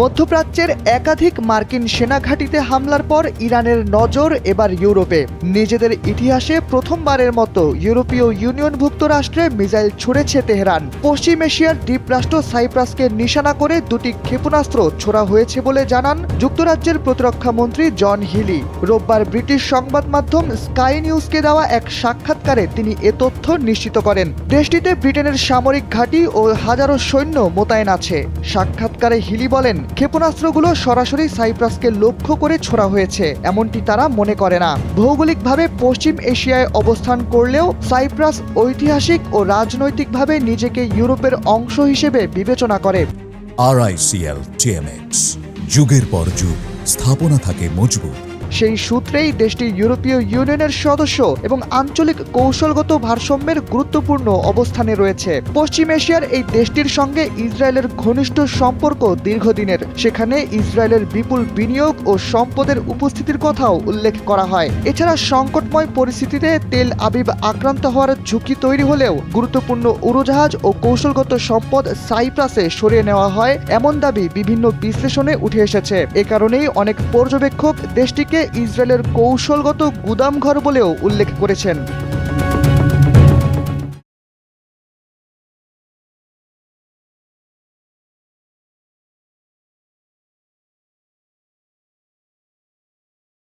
মধ্যপ্রাচ্যের একাধিক মার্কিন সেনাঘাঁটিতে হামলার পর ইরানের নজর এবার ইউরোপে। নিজেদের ইতিহাসে প্রথমবারের মতো ইউরোপীয় ইউনিয়নভুক্ত রাষ্ট্রে মিসাইল ছুড়েছে তেহরান। পশ্চিম এশিয়ার দ্বীপরাষ্ট্র সাইপ্রাসকে নিশানা করে দুটি ক্ষেপণাস্ত্র ছোড়া হয়েছে বলে জানান যুক্তরাজ্যের প্রতিরক্ষা মন্ত্রী জন হিলি। রোববার ব্রিটিশ সংবাদ মাধ্যম স্কাই নিউজকে দেওয়া এক সাক্ষাৎকারে তিনি এ তথ্য নিশ্চিত করেন। দেশটিতে ব্রিটেনের সামরিক ঘাঁটি ও হাজারো সৈন্য মোতায়েন আছে। সাক্ষাৎকারে হিলি বলেন, ক্ষেপণাস্ত্রগুলো সরাসরি সাইপ্রাসকে লক্ষ্য করে ছোড়া হয়েছে এমনটি তারা মনে করে না। ভৌগোলিকভাবে পশ্চিম এশিয়ায় অবস্থান করলেও সাইপ্রাস ঐতিহাসিক ও রাজনৈতিকভাবে নিজেকে ইউরোপের অংশ হিসেবে বিবেচনা করে। RICL TMX, যুগের পর যুগ স্থাপনা থাকে মজবুত। সেই সূত্রেই দেশটি ইউরোপীয় ইউনিয়নের সদস্য এবং আঞ্চলিক কৌশলগত ভারসাম্যের গুরুত্বপূর্ণ অবস্থানে রয়েছে। পশ্চিম এশিয়ার এই দেশটির সঙ্গে ইসরায়েলের ঘনিষ্ঠ সম্পর্ক দীর্ঘদিনের। সেখানে ইসরায়েলের বিপুল বিনিয়োগ ও সম্পদের উপস্থিতির কথাও উল্লেখ করা হয়। এছাড়া সংকটময় পরিস্থিতিতে তেল আবিব আক্রান্ত হওয়ার ঝুঁকি তৈরি হলেও গুরুত্বপূর্ণ উড়োজাহাজ ও কৌশলগত সম্পদ সাইপ্রাসে সরিয়ে নেওয়া হয় এমন দাবি বিভিন্ন বিশ্লেষণে উঠে এসেছে। এ কারণেই অনেক পর্যবেক্ষক দেশটিকে ইসরায়েলের কৌশলগত গুদামঘর বলেও উল্লেখ করেছেন।